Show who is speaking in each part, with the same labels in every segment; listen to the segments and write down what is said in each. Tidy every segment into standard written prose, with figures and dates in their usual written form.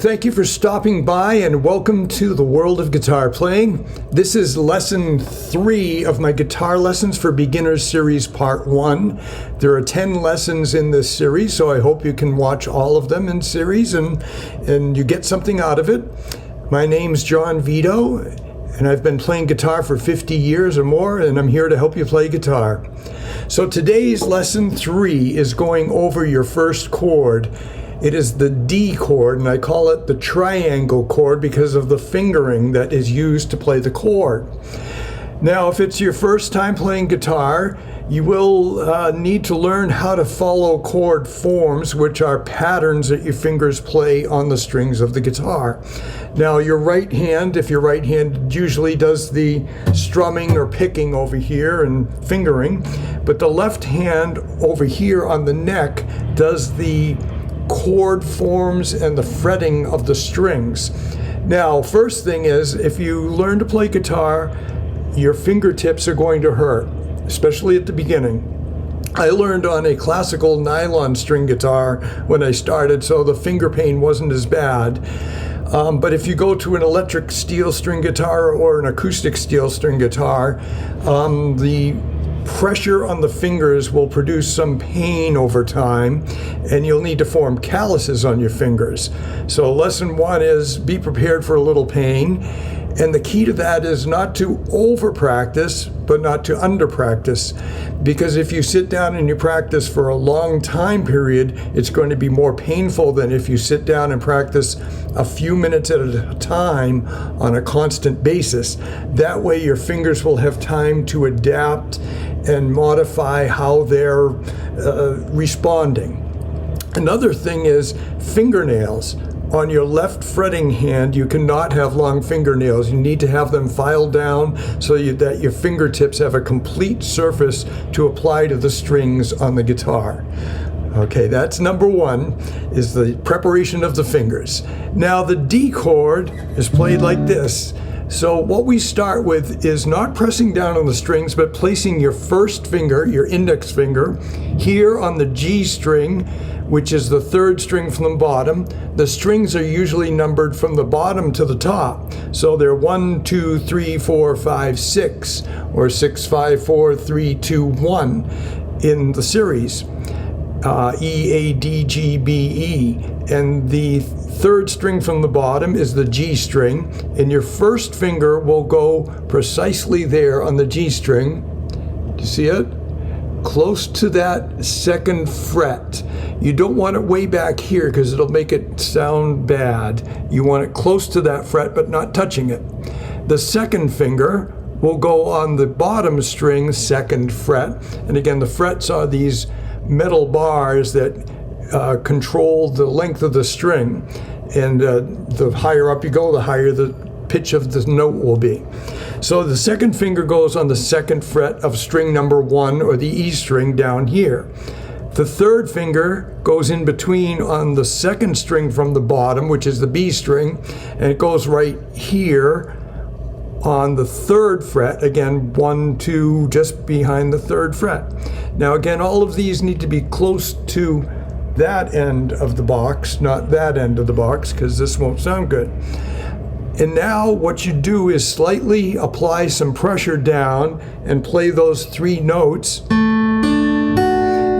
Speaker 1: Thank you for stopping by and welcome to the world of guitar playing. This is lesson 3 of my guitar lessons for beginners series part 1. There are 10 lessons in this series, so I hope you can watch all of them in series and you get something out of it. My name's John Vito and I've been playing guitar for 50 years or more, and I'm here to help you play guitar. So today's lesson 3 is going over your first chord. It is the D chord, and I call it the triangle chord because of the fingering that is used to play the chord. Now, if it's your first time playing guitar, you will need to learn how to follow chord forms, which are patterns that your fingers play on the strings of the guitar. Now, your right hand, if your right hand usually does the strumming or picking over here and fingering, but the left hand over here on the neck does the chord forms and the fretting of the strings. Now, first thing is, if you learn to play guitar, your fingertips are going to hurt, especially at the beginning. I learned on a classical nylon string guitar when I started, so the finger pain wasn't as bad. But if you go to an electric steel string guitar or an acoustic steel string guitar, the pressure on the fingers will produce some pain over time, and you'll need to form calluses on your fingers. So lesson 1 is be prepared for a little pain, and the key to that is not to over practice but not to under practice, because if you sit down and you practice for a long time period, it's going to be more painful than if you sit down and practice a few minutes at a time on a constant basis. That way your fingers will have time to adapt and modify how they're responding. Another thing is fingernails. On your left fretting hand, you cannot have long fingernails. You need to have them filed down so that your fingertips have a complete surface to apply to the strings on the guitar. Okay, that's number 1, is the preparation of the fingers. Now the D chord is played like this. So what we start with is not pressing down on the strings, but placing your first finger, your index finger, here on the G string, which is the 3rd string from the bottom. The strings are usually numbered from the bottom to the top. So they're 1, 2, 3, 4, 5, 6, or 6, 5, 4, 3, 2, 1 in the series. E, A, D, G, B, E. And the 3rd string from the bottom is the G string, and your first finger will go precisely there on the G string. Do you see it? Close to that 2nd fret. You don't want it way back here because it'll make it sound bad. You want it close to that fret but not touching it. The 2nd finger will go on the bottom string, 2nd fret, and again the frets are these metal bars that control the length of the string, and the higher up you go, the higher the pitch of the note will be. So the 2nd finger goes on the 2nd fret of string number 1, or the E string down here. The 3rd finger goes in between on the 2nd string from the bottom, which is the B string, and it goes right here on the 3rd fret, again 1, 2, just behind the 3rd fret. Now again, all of these need to be close to that end of the box, not that end of the box, because this won't sound good. And now what you do is slightly apply some pressure down and play those 3 notes.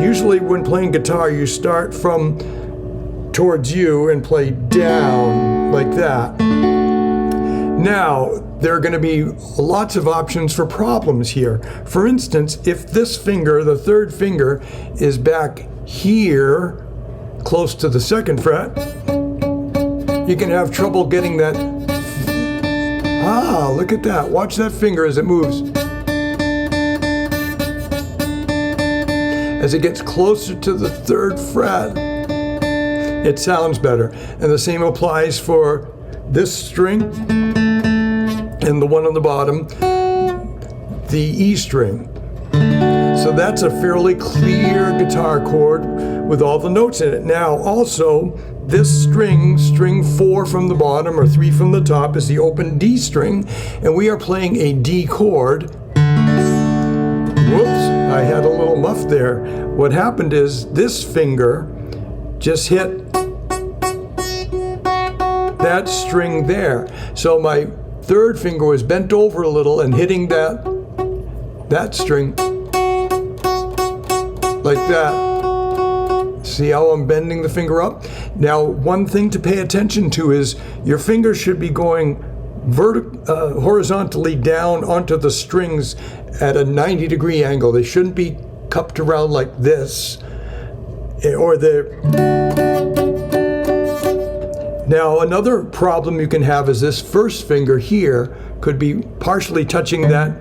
Speaker 1: Usually when playing guitar, you start from towards you and play down like that. Now, there are going to be lots of options for problems here. For instance, if this finger, the 3rd finger, is back here, close to the 2nd fret, you can have trouble getting that. Look at that. Watch that finger as it moves. As it gets closer to the 3rd fret, it sounds better. And the same applies for this string and the one on the bottom, the E string. So that's a fairly clear guitar chord with all the notes in it. Now also, this string, string 4 from the bottom or 3 from the top, is the open D string, and we are playing a D chord. Whoops, I had a little muff there. What happened is this finger just hit that string there. So my third finger was bent over a little and hitting that string like that. See how I'm bending the finger up? Now, one thing to pay attention to is your fingers should be going horizontally down onto the strings at a 90-degree angle. They shouldn't be cupped around like this, or Now, another problem you can have is this first finger here could be partially touching that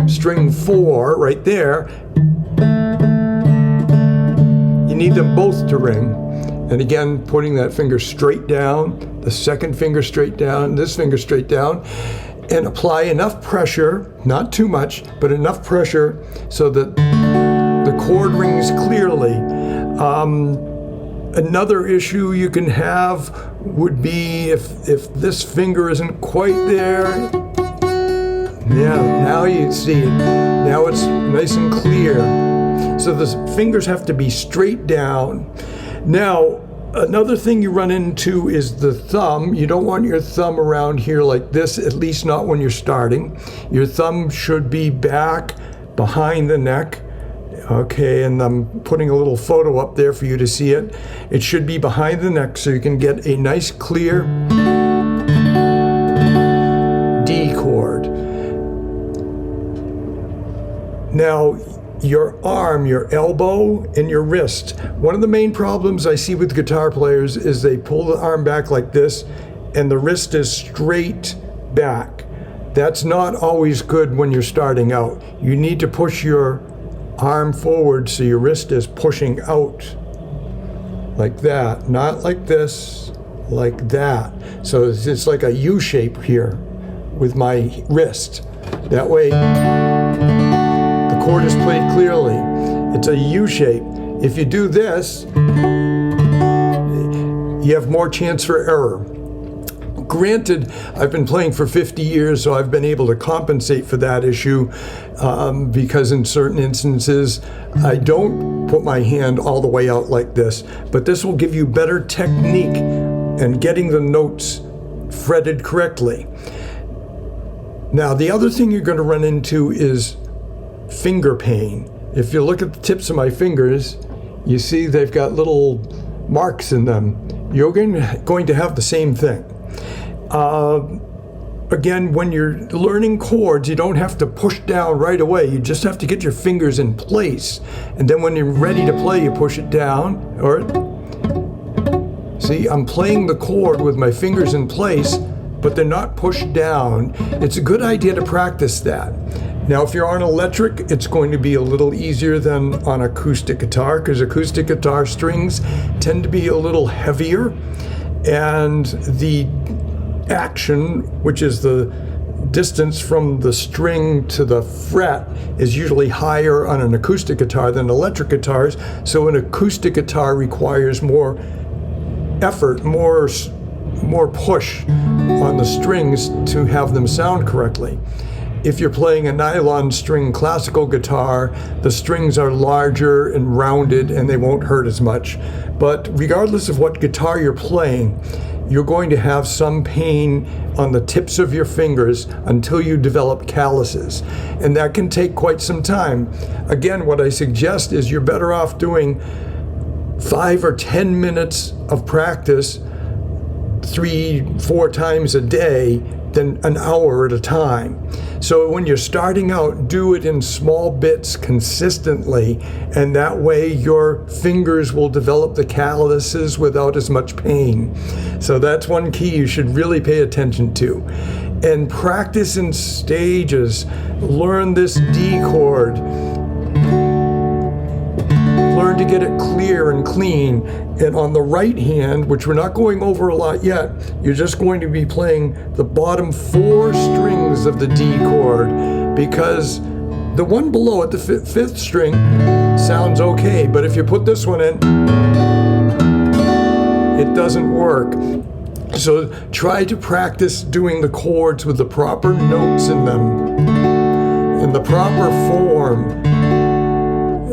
Speaker 1: string 4 right there. You need them both to ring. And again, putting that finger straight down, the second finger straight down, this finger straight down, and apply enough pressure, not too much, but enough pressure so that the chord rings clearly. Another issue you can have would be if this finger isn't quite there. Yeah, now you see it. Now it's nice and clear. So the fingers have to be straight down. Now, another thing you run into is the thumb. You don't want your thumb around here like this, at least not when you're starting. Your thumb should be back behind the neck. Okay, and I'm putting a little photo up there for you to see it. It should be behind the neck so you can get a nice clear D chord. Now, your arm, your elbow, and your wrist. One of the main problems I see with guitar players is they pull the arm back like this and the wrist is straight back. That's not always good when you're starting out. You need to push your arm forward so your wrist is pushing out like that, not like this, like that. So it's like a U shape here with my wrist. That way the chord is played clearly. It's a U shape. If you do this, you have more chance for error. Granted, I've been playing for 50 years, so I've been able to compensate for that issue because in certain instances, I don't put my hand all the way out like this. But this will give you better technique and getting the notes fretted correctly. Now, the other thing you're going to run into is finger pain. If you look at the tips of my fingers, you see they've got little marks in them. You're going to have the same thing. Again, when you're learning chords, you don't have to push down right away. You just have to get your fingers in place. And then when you're ready to play, you push it down. Or see, I'm playing the chord with my fingers in place, but they're not pushed down. It's a good idea to practice that. Now, if you're on electric, it's going to be a little easier than on acoustic guitar, because acoustic guitar strings tend to be a little heavier, and the action, which is the distance from the string to the fret, is usually higher on an acoustic guitar than electric guitars. So an acoustic guitar requires more effort, more push on the strings to have them sound correctly. If you're playing a nylon string classical guitar, the strings are larger and rounded and they won't hurt as much. But regardless of what guitar you're playing, you're going to have some pain on the tips of your fingers until you develop calluses. And that can take quite some time. Again, what I suggest is you're better off doing 5 or 10 minutes of practice 3-4 times a day than an hour at a time. So when you're starting out, do it in small bits consistently, and that way your fingers will develop the calluses without as much pain. So that's one key you should really pay attention to. And practice in stages. Learn this D chord. Learn to get it clear and clean. And on the right hand, which we're not going over a lot yet, you're just going to be playing the bottom 4 strings of the D chord, because the one below it, the 5th string, sounds okay. But if you put this one in, it doesn't work. So try to practice doing the chords with the proper notes in them, in the proper form.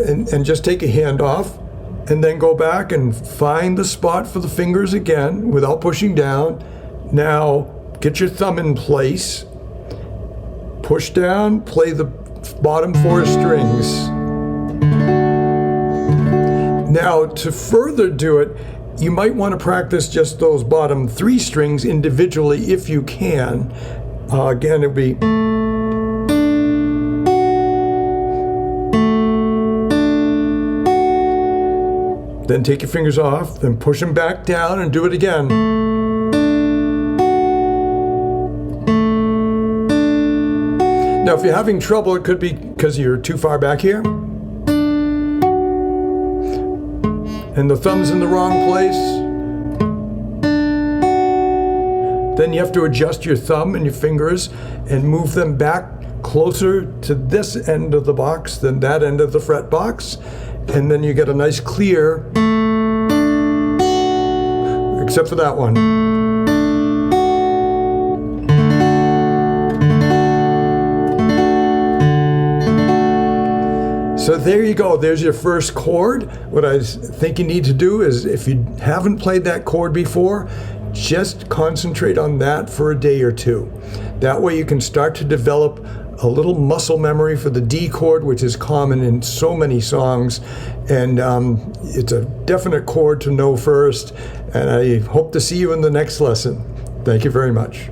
Speaker 1: And just take a hand off and then go back and find the spot for the fingers again without pushing down. Now get your thumb in place, push down, play the bottom 4 strings. Now to further do it, you might want to practice just those bottom 3 strings individually if you can. Again, it would be then take your fingers off, then push them back down and do it again. Now, if you're having trouble, it could be because you're too far back here, and the thumb's in the wrong place. Then you have to adjust your thumb and your fingers and move them back closer to this end of the box than that end of the fret box. And then you get a nice clear, except for that one. So there you go, there's your first chord. What I think you need to do is, if you haven't played that chord before, just concentrate on that for a day or 2. That way you can start to develop a little muscle memory for the D chord, which is common in so many songs, and it's a definite chord to know first, and I hope to see you in the next lesson. Thank you very much.